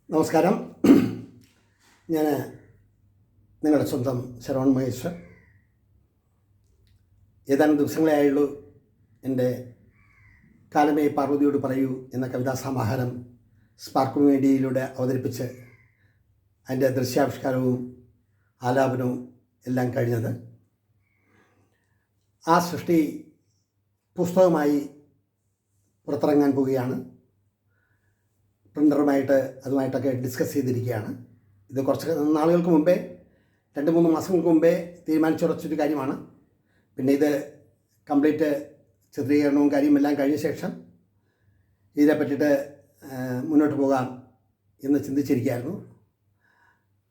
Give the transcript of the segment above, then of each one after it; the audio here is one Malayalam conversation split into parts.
നമസ്കാരം. ഞാൻ നിങ്ങളുടെ സ്വന്തം ശരവൺ മഹേശ്വർ. ഏതാനും ദിവസങ്ങളേ ആയുള്ളൂ എൻ്റെ കാലമേ പാർവതിയോട് പറയൂ എന്ന കവിതാ സമാഹാരം സ്പാർക്ക് മീഡിയയിലൂടെ അവതരിപ്പിച്ച് അതിൻ്റെ ദൃശ്യാവിഷ്കാരവും ആലാപനവും എല്ലാം കഴിഞ്ഞത്. ആ സൃഷ്ടി പുസ്തകമായി പുറത്തിറങ്ങാൻ പോവുകയാണ്. പ്രിൻ്ററുമായിട്ട് അതുമായിട്ടൊക്കെ ഡിസ്കസ് ചെയ്തിരിക്കുകയാണ്. ഇത് കുറച്ച് നാളുകൾക്ക് മുമ്പേ 2-3 മാസങ്ങൾക്ക് മുമ്പേ തീരുമാനിച്ചുറച്ചൊരു കാര്യമാണ്. പിന്നെ ഇത് കംപ്ലീറ്റ് ചിത്രീകരണവും കാര്യമെല്ലാം കഴിഞ്ഞ ശേഷം ഇതിനെ പറ്റിയിട്ട് മുന്നോട്ട് പോകാം എന്ന് ചിന്തിച്ചിരിക്കുകയായിരുന്നു.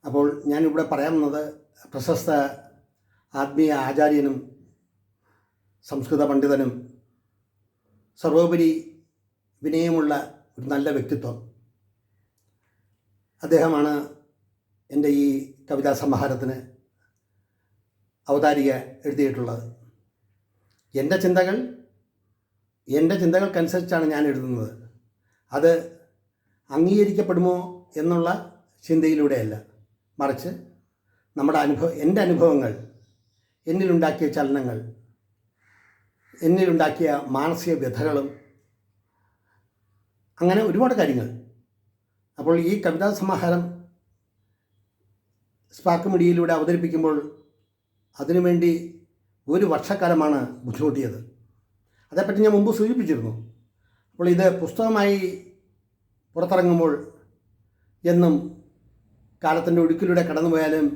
അപ്പോൾ ഞാനിവിടെ പറയാൻ വന്നത് പ്രശസ്ത ആത്മീയ ആചാര്യനും സംസ്കൃത പണ്ഡിതനും സർവോപരി വിനയമുള്ള ഒരു നല്ല വ്യക്തിത്വം, അദ്ദേഹമാണ് എൻ്റെ ഈ കവിതാ സമാഹാരത്തിന് അവതാരിക എഴുതിയിട്ടുള്ളത്. എൻ്റെ ചിന്തകൾക്കനുസരിച്ചാണ് ഞാൻ എഴുതുന്നത്. അത് അംഗീകരിക്കപ്പെടുമോ എന്നുള്ള ചിന്തയിലൂടെയല്ല, മറിച്ച് എൻ്റെ അനുഭവങ്ങൾ, എന്നിലുണ്ടാക്കിയ ചലനങ്ങൾ, എന്നിലുണ്ടാക്കിയ മാനസിക വ്യഥകളും, അങ്ങനെ ഒരുപാട് കാര്യങ്ങൾ. അപ്പോൾ ഈ കവിതാ സമാഹാരം സ്പാർക്ക് മീഡിയയിലൂടെ അവതരിപ്പിക്കുമ്പോൾ അതിനുവേണ്ടി 1 വർഷക്കാലമാണ് ബുദ്ധിമുട്ടിയത്. അതേപ്പറ്റി ഞാൻ മുമ്പ് സൂചിപ്പിച്ചിരുന്നു. അപ്പോൾ ഇത് പുസ്തകമായി പുറത്തിറങ്ങുമ്പോൾ എന്നും കാലത്തിൻ്റെ ഒഴുക്കിലൂടെ കടന്നുപോയാലും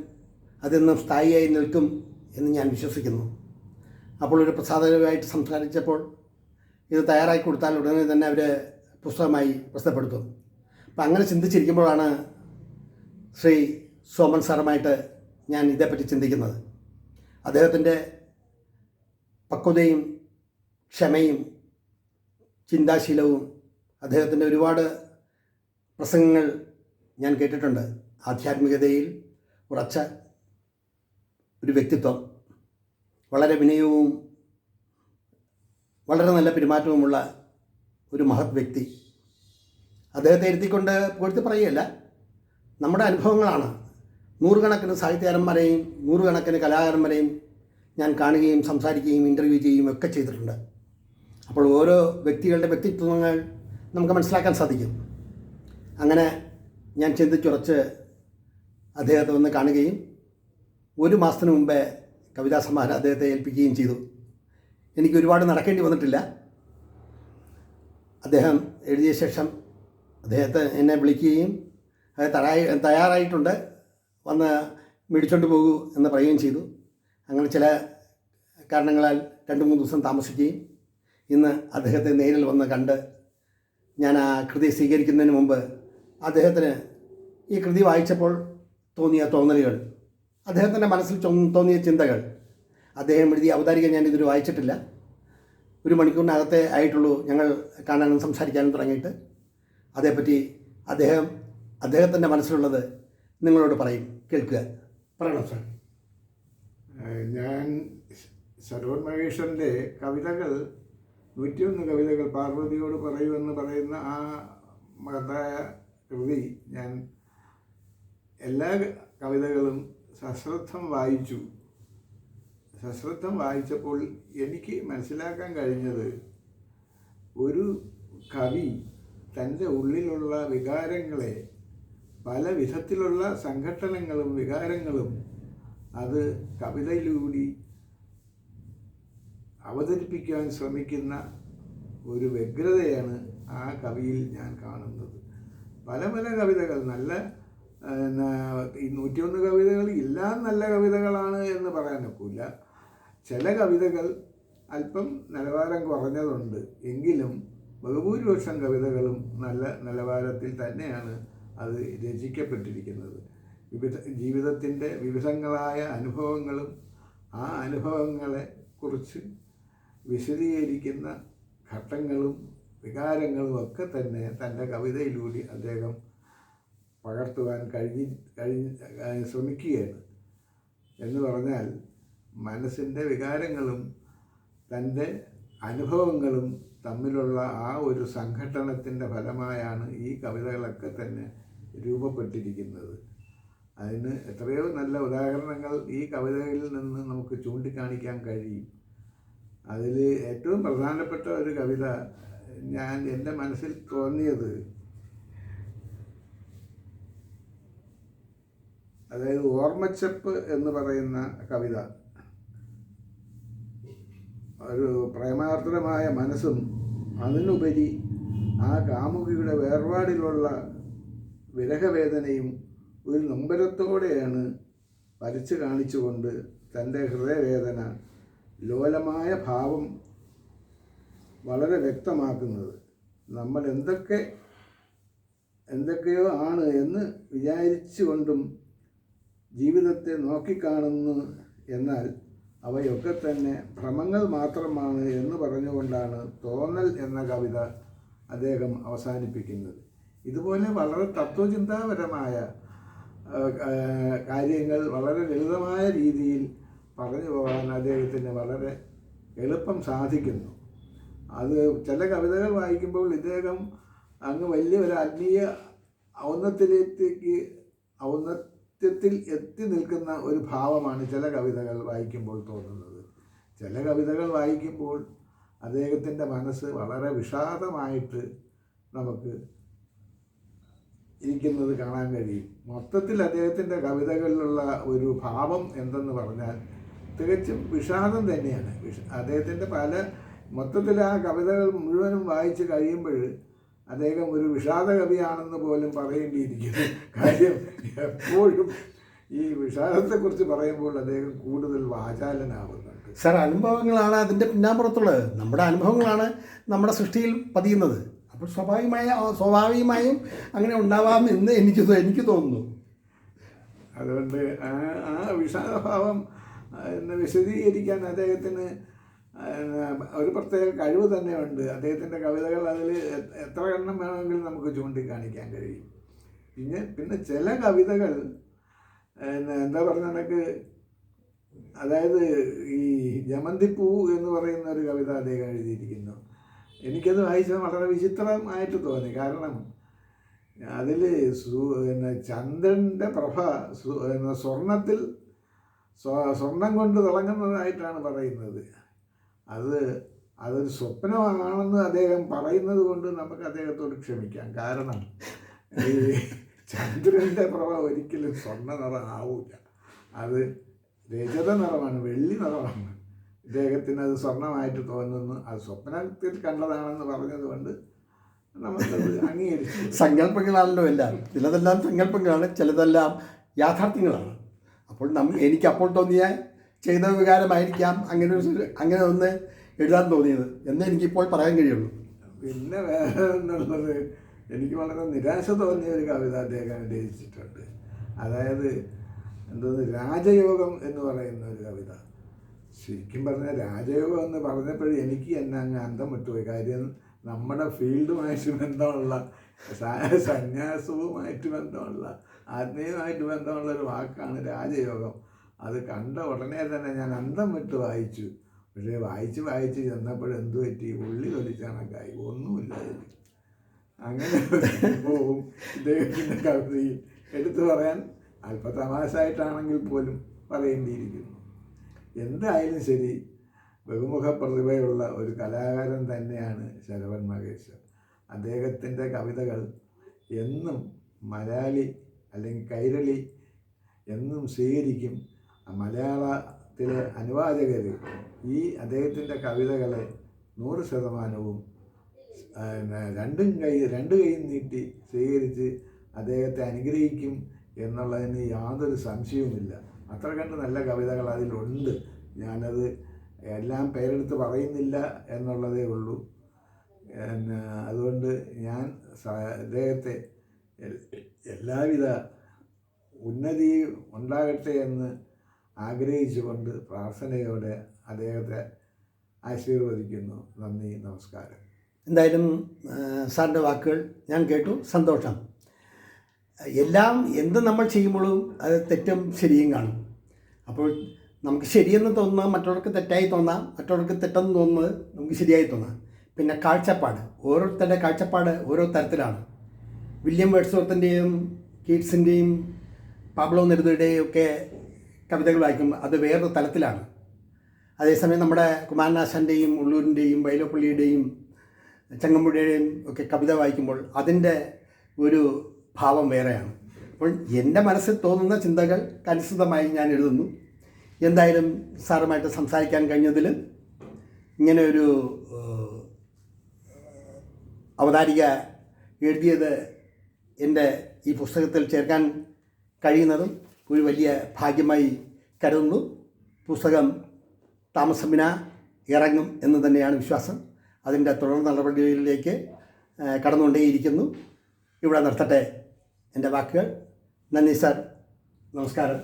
അതെന്നും സ്ഥായിയായി നിൽക്കും എന്ന് ഞാൻ വിശ്വസിക്കുന്നു. അപ്പോൾ ഒരു പ്രസാദകരമായിട്ട് സംസാരിച്ചപ്പോൾ ഇത് തയ്യാറാക്കി കൊടുത്താൽ ഉടനെ തന്നെ അവർ പുസ്തകമായി പ്രസിദ്ധപ്പെടുത്തും. അപ്പം അങ്ങനെ ചിന്തിച്ചിരിക്കുമ്പോഴാണ് ശ്രീ സോമൻ സാറുമായിട്ട് ഞാൻ ഇതേപ്പറ്റി ചിന്തിക്കുന്നത്. അദ്ദേഹത്തിൻ്റെ പക്വതയും ക്ഷമയും ചിന്താശീലവും, അദ്ദേഹത്തിൻ്റെ ഒരുപാട് പ്രസംഗങ്ങൾ ഞാൻ കേട്ടിട്ടുണ്ട്. ആധ്യാത്മികതയിൽ ഉറച്ച ഒരു വ്യക്തിത്വം, വളരെ വിനയവും വളരെ നല്ല പെരുമാറ്റവുമുള്ള ഒരു മഹത് വ്യക്തി. അദ്ദേഹത്തെ ഇരുത്തിക്കൊണ്ട് പുകഴ്ത്തി പറയുകയല്ല, നമ്മുടെ അനുഭവങ്ങളാണ്. 100 കണക്കിന് സാഹിത്യകാരന്മാരെയും 100 കണക്കിന് കലാകാരന്മാരെയും ഞാൻ കാണുകയും സംസാരിക്കുകയും ഇൻ്റർവ്യൂ ചെയ്യുകയും ഒക്കെ ചെയ്തിട്ടുണ്ട്. അപ്പോൾ ഓരോ വ്യക്തികളുടെ വ്യക്തിത്വങ്ങൾ നമുക്ക് മനസ്സിലാക്കാൻ സാധിക്കും. അങ്ങനെ ഞാൻ ചിന്തിച്ചുറച്ച് അദ്ദേഹത്തെ ഒന്ന് കാണുകയും 1 മാസത്തിന് മുമ്പേ കവിതാ സമാഹാരം അദ്ദേഹത്തെ ഏൽപ്പിക്കുകയും ചെയ്തു. എനിക്ക് ഒരുപാട് നടക്കേണ്ടി വന്നിട്ടില്ല. അദ്ദേഹം എഴുതിയ ശേഷം അദ്ദേഹത്തെ എന്നെ വിളിക്കുകയും അത് തയ്യാറായിട്ടുണ്ട്, വന്ന് മേടിച്ചുകൊണ്ട് പോകൂ എന്ന് പറയുകയും ചെയ്തു. അങ്ങനെ ചില കാരണങ്ങളാൽ 2-3 ദിവസം താമസിക്കുകയും ഇന്ന് അദ്ദേഹത്തെ നേരിൽ വന്ന് കണ്ട് ഞാൻ ആ കൃതി സ്വീകരിക്കുന്നതിന് മുമ്പ് അദ്ദേഹത്തിന് ഈ കൃതി വായിച്ചപ്പോൾ തോന്നിയ തോന്നലുകൾ, അദ്ദേഹത്തിൻ്റെ മനസ്സിൽ തോന്നിയ ചിന്തകൾ, അദ്ദേഹം എഴുതിയ അവതാരിക ഞാൻ ഇതൊരു വായിച്ചിട്ടില്ല. 1 മണിക്കൂറിനകത്തേ ആയിട്ടുള്ളൂ ഞങ്ങൾ കാണാനും സംസാരിക്കാനും തുടങ്ങിയിട്ട്. അതേപ്പറ്റി അദ്ദേഹത്തിൻ്റെ മനസ്സിലുള്ളത് നിങ്ങളോട് പറയും, കേൾക്കുക. പറയണം സാർ. ഞാൻ ശരവൺ മഹേശ്വരൻ്റെ കവിതകൾ 101 കവിതകൾ പാർവതിയോട് പറയുമെന്ന് പറയുന്ന ആ മഹത്തായ കൃതി ഞാൻ എല്ലാ കവിതകളും സശ്രദ്ധം വായിച്ചു. സശ്രദ്ധം വായിച്ചപ്പോൾ എനിക്ക് മനസ്സിലാക്കാൻ കഴിഞ്ഞത്, ഒരു കവി തൻ്റെ ഉള്ളിലുള്ള വികാരങ്ങളെ, പല വിധത്തിലുള്ള സംഘട്ടനങ്ങളും വികാരങ്ങളും അത് കവിതയിലൂടെ അവതരിപ്പിക്കാൻ ശ്രമിക്കുന്ന ഒരു വ്യഗ്രതയാണ് ആ കവിയിൽ ഞാൻ കാണുന്നത്. പല പല കവിതകൾ നല്ല ഈ 101 കവിതകൾ എല്ലാം നല്ല കവിതകളാണ് എന്ന് പറയാനൊക്കില്ല. ചില കവിതകൾ അല്പം നിലവാരം കുറഞ്ഞതുണ്ട്, എങ്കിലും ബഹുഭൂരിപക്ഷം കവിതകളും നല്ല നിലവാരത്തിൽ തന്നെയാണ് അത് രചിക്കപ്പെട്ടിരിക്കുന്നത്. ജീവിതത്തിൻ്റെ വിവിധങ്ങളായ അനുഭവങ്ങളും ആ അനുഭവങ്ങളെ കുറിച്ച് വിശദീകരിക്കുന്ന ഘട്ടങ്ങളും വികാരങ്ങളും ഒക്കെ തന്നെ തൻ്റെ കവിതയിലൂടെ അദ്ദേഹം പകർത്തുവാൻ ശ്രമിക്കുകയാണ്. എന്ന് പറഞ്ഞാൽ മനസ്സിൻ്റെ വികാരങ്ങളും തൻ്റെ അനുഭവങ്ങളും തമ്മിലുള്ള ആ ഒരു സംഘട്ടനത്തിൻ്റെ ഫലമായാണ് ഈ കവിതകളൊക്കെ തന്നെ രൂപപ്പെട്ടിരിക്കുന്നത്. അതിന് എത്രയോ നല്ല ഉദാഹരണങ്ങൾ ഈ കവിതകളിൽ നിന്ന് നമുക്ക് ചൂണ്ടിക്കാണിക്കാൻ കഴിയും. അതിൽ ഏറ്റവും പ്രധാനപ്പെട്ട ഒരു കവിത എൻ്റെ മനസ്സിൽ തോന്നിയത്, അതായത് ഓർമ്മച്ചപ്പ് എന്ന് പറയുന്ന കവിത. ഒരു പ്രേമാർദ്രമായ മനസ്സും അതിനുപരി ആ കാമുകിയുടെ വേർപാടിലുള്ള വിരഹവേദനയും ഒരു നൊമ്പരത്തോടെയാണ് വരച്ച് കാണിച്ചുകൊണ്ട് തൻ്റെ ഹൃദയവേദന, ലോലമായ ഭാവം വളരെ വ്യക്തമാക്കുന്നത്. നമ്മൾ എന്തൊക്കെയോ ആണ് എന്ന് വിചാരിച്ചുകൊണ്ടും ജീവിതത്തെ നോക്കിക്കാണുന്നു, എന്നാൽ അവയൊക്കെ തന്നെ ഭ്രമങ്ങൾ മാത്രമാണ് എന്ന് പറഞ്ഞുകൊണ്ടാണ് തോന്നൽ എന്ന കവിത അദ്ദേഹം അവസാനിപ്പിക്കുന്നത്. ഇതുപോലെ വളരെ തത്വചിന്താപരമായ കാര്യങ്ങൾ വളരെ ലളിതമായ രീതിയിൽ പറഞ്ഞു പോകാൻ അദ്ദേഹത്തിന് വളരെ എളുപ്പം സാധിക്കുന്നു. അത് ചില കവിതകൾ വായിക്കുമ്പോൾ ഇദ്ദേഹം അങ്ങ് വലിയ ഒരു ആത്മീയ ഔന്നത്യത്തിൽ എത്തി നിൽക്കുന്ന ഒരു ഭാവമാണ് ചില കവിതകൾ വായിക്കുമ്പോൾ തോന്നുന്നത്. ചില കവിതകൾ വായിക്കുമ്പോൾ അദ്ദേഹത്തിൻ്റെ മനസ്സ് വളരെ വിഷാദമായിട്ട് നമുക്ക് ഇരിക്കുന്നത് കാണാൻ കഴിയും. മൊത്തത്തിൽ അദ്ദേഹത്തിൻ്റെ കവിതകളിലുള്ള ഒരു ഭാവം എന്തെന്ന് പറഞ്ഞാൽ തികച്ചും വിഷാദം തന്നെയാണ്. അദ്ദേഹത്തിൻ്റെ മൊത്തത്തിൽ ആ കവിതകൾ മുഴുവനും വായിച്ച് കഴിയുമ്പോൾ അദ്ദേഹം ഒരു വിഷാദ കവിയാണെന്ന് പോലും പറയേണ്ടിയിരിക്കുന്നു. കാര്യം എപ്പോഴും ഈ വിഷാദത്തെക്കുറിച്ച് പറയുമ്പോൾ അദ്ദേഹം കൂടുതൽ വാചാലനാവുന്നുണ്ട്. സാർ, അനുഭവങ്ങളാണ് അതിൻ്റെ പിന്നാമ്പുറത്തുള്ളത്. നമ്മുടെ അനുഭവങ്ങളാണ് നമ്മുടെ സൃഷ്ടിയിൽ പതിയുന്നത്. അപ്പോൾ സ്വാഭാവികമായും അങ്ങനെ ഉണ്ടാവാം എന്ന് എനിക്ക് തോന്നുന്നു. അതുകൊണ്ട് ആ വിഷാദഭാവം വിശദീകരിക്കാൻ അദ്ദേഹത്തിന് ഒരു പ്രത്യേക കഴിവ് തന്നെയുണ്ട്. അദ്ദേഹത്തിൻ്റെ കവിതകൾ അതിൽ എത്ര എണ്ണം വേണമെങ്കിലും നമുക്ക് ചൂണ്ടിക്കാണിക്കാൻ കഴിയും. പിന്നെ ചില കവിതകൾ എന്താ പറഞ്ഞ അതായത് ഈ ജമന്തിപ്പൂ എന്ന് പറയുന്ന ഒരു കവിത അദ്ദേഹം എഴുതിയിരിക്കുന്നു. എനിക്കത് വായിച്ചത് വളരെ വിചിത്രമായിട്ട് തോന്നി. കാരണം അതിൽ ചന്ദ്രൻ്റെ പ്രഭ സ്വർണം കൊണ്ട് തിളങ്ങുന്നതായിട്ടാണ് പറയുന്നത്. അതൊരു സ്വപ്നമാണെന്ന് അദ്ദേഹം പറയുന്നത് കൊണ്ട് നമുക്ക് അദ്ദേഹത്തോട് ക്ഷമിക്കാം. കാരണം ഈ ചന്ദ്രൻ്റെ പ്രഭ ഒരിക്കലും സ്വർണ്ണ നിറം ആവില്ല. അത് രജത നിറമാണ്, വെള്ളി നിറമാണ്. ഇദ്ദേഹത്തിന് അത് സ്വർണ്ണമായിട്ട് തോന്നുന്നു. അത് സ്വപ്നത്തിൽ കണ്ടതാണെന്ന് പറഞ്ഞതുകൊണ്ട് നമുക്കത് അംഗീകരിച്ചു. സങ്കല്പങ്ങളാണല്ലോ എല്ലാം. ചിലതെല്ലാം സങ്കല്പങ്ങളാണ്, ചിലതെല്ലാം യാഥാർത്ഥ്യങ്ങളാണ്. അപ്പോൾ എനിക്ക് അപ്പോൾ തോന്നിയ ചെയ്ത വികാരമായിരിക്കാം അങ്ങനെ ഒന്ന് എഴുതാൻ തോന്നിയത് എന്ന് എനിക്കിപ്പോൾ പറയാൻ കഴിയുള്ളൂ. പിന്നെ വേറെ എന്നുള്ളത്, എനിക്ക് വളരെ നിരാശ തോന്നിയ ഒരു കവിത അദ്ദേഹം രചിച്ചിട്ടുണ്ട്. അതായത് രാജയോഗം എന്ന് പറയുന്ന ഒരു കവിത. ശരിക്കും പറഞ്ഞാൽ രാജയോഗം എന്ന് പറഞ്ഞപ്പോഴും എനിക്ക് എന്നെ അങ്ങ് അന്തം വിട്ടുപോയി. കാര്യം നമ്മുടെ ഫീൽഡുമായിട്ട് ബന്ധമുള്ള, സന്യാസവുമായിട്ട് ബന്ധമുള്ള, ആത്മീയമായിട്ട് ബന്ധമുള്ള ഒരു വാക്കാണ് രാജയോഗം. അത് കണ്ട ഉടനെ തന്നെ ഞാൻ അന്തം വിട്ട് വായിച്ചു. പക്ഷേ വായിച്ച് ചെന്നപ്പോഴെന്തു പറ്റി, ഉള്ളി തൊലിച്ചണക്കായി, ഒന്നുമില്ല. അങ്ങനെ പോവും ഇദ്ദേഹത്തിൻ്റെ കവിതയിൽ എടുത്തു പറയാൻ അല്പ തമാശായിട്ടാണെങ്കിൽ പോലും പറയേണ്ടിയിരിക്കുന്നു. എന്തായാലും ശരി, ബഹുമുഖ പ്രതിഭയുള്ള ഒരു കലാകാരൻ തന്നെയാണ് ശരവൺ മഹേഷ്. അദ്ദേഹത്തിൻ്റെ കവിതകൾ എന്നും മലയാളി അല്ലെങ്കിൽ കൈരളി എന്നും സ്വീകരിക്കും. മലയാളത്തിലെ അനുവാചകർ ഈ അദ്ദേഹത്തിൻ്റെ കവിതകളെ 100% രണ്ട് കൈയും നീട്ടി സ്വീകരിച്ച് അദ്ദേഹത്തെ അനുഗ്രഹിക്കും എന്നുള്ളതിന് യാതൊരു സംശയവുമില്ല. അത്ര കണ്ട് നല്ല കവിതകൾ അതിലുണ്ട്. ഞാനത് എല്ലാം പേരെടുത്ത് പറയുന്നില്ല എന്നുള്ളതേ ഉള്ളൂ. അതുകൊണ്ട് ഞാൻ അദ്ദേഹത്തെ എല്ലാവിധ ഉന്നതിയും ഉണ്ടാകട്ടെ എന്ന് ആഗ്രഹിച്ചുകൊണ്ട് പ്രാർത്ഥനയോടെ അദ്ദേഹത്തെ ആശീർവദിക്കുന്നു. നന്ദി, നമസ്കാരം. എന്തായാലും സാറിൻ്റെ വാക്കുകൾ ഞാൻ കേട്ടു, സന്തോഷം. എന്ത് നമ്മൾ ചെയ്യുമ്പോഴും അത് തെറ്റും ശരിയും കാണും. അപ്പോൾ നമുക്ക് ശരിയെന്ന് തോന്നുന്നത് മറ്റുള്ളവർക്ക് തെറ്റായി തോന്നാം, മറ്റുള്ളവർക്ക് തെറ്റെന്ന് തോന്നുന്നത് നമുക്ക് ശരിയായി തോന്നാം. പിന്നെ കാഴ്ചപ്പാട്, ഓരോരുത്തരുടെ കാഴ്ചപ്പാട് ഓരോ തരത്തിലാണ്. വില്യം വേർഡ്സ്വർത്തിൻ്റെയും കീറ്റ്സിൻ്റെയും പാബ്ലോ നെരുദയുടെയും ഒക്കെ കവിതകൾ വായിക്കുമ്പോൾ അത് വേറൊരു തലത്തിലാണ്. അതേസമയം നമ്മുടെ കുമാരനാശാൻ്റെയും ഉള്ളൂരിൻ്റെയും വൈലോപ്പള്ളിയുടെയും ചങ്ങമ്പുഴയുടെയും ഒക്കെ കവിത വായിക്കുമ്പോൾ അതിൻ്റെ ഒരു ഭാവം വേറെയാണ്. അപ്പോൾ എൻ്റെ മനസ്സിൽ തോന്നുന്ന ചിന്തകൾക്കനുസൃതമായി ഞാൻ എഴുതുന്നു. എന്തായാലും സാറുമായിട്ട് സംസാരിക്കാൻ കഴിഞ്ഞതിൽ, ഇങ്ങനെ ഒരു അവതാരിക എഴുതിയത് എൻ്റെ ഈ പുസ്തകത്തിൽ ചേർക്കാൻ കഴിയുന്നതും ഒരു വലിയ ഭാഗ്യമായി കരുതുന്നു. പുസ്തകം താമസമിന ഇറങ്ങും എന്ന് തന്നെയാണ് വിശ്വാസം. അതിൻ്റെ തുടർ നടപടികളിലേക്ക് കടന്നുകൊണ്ടേയിരിക്കുന്നു. ഇവിടെ നിർത്തട്ടെ എൻ്റെ വാക്കുകൾ. നന്ദി സാർ, നമസ്കാരം.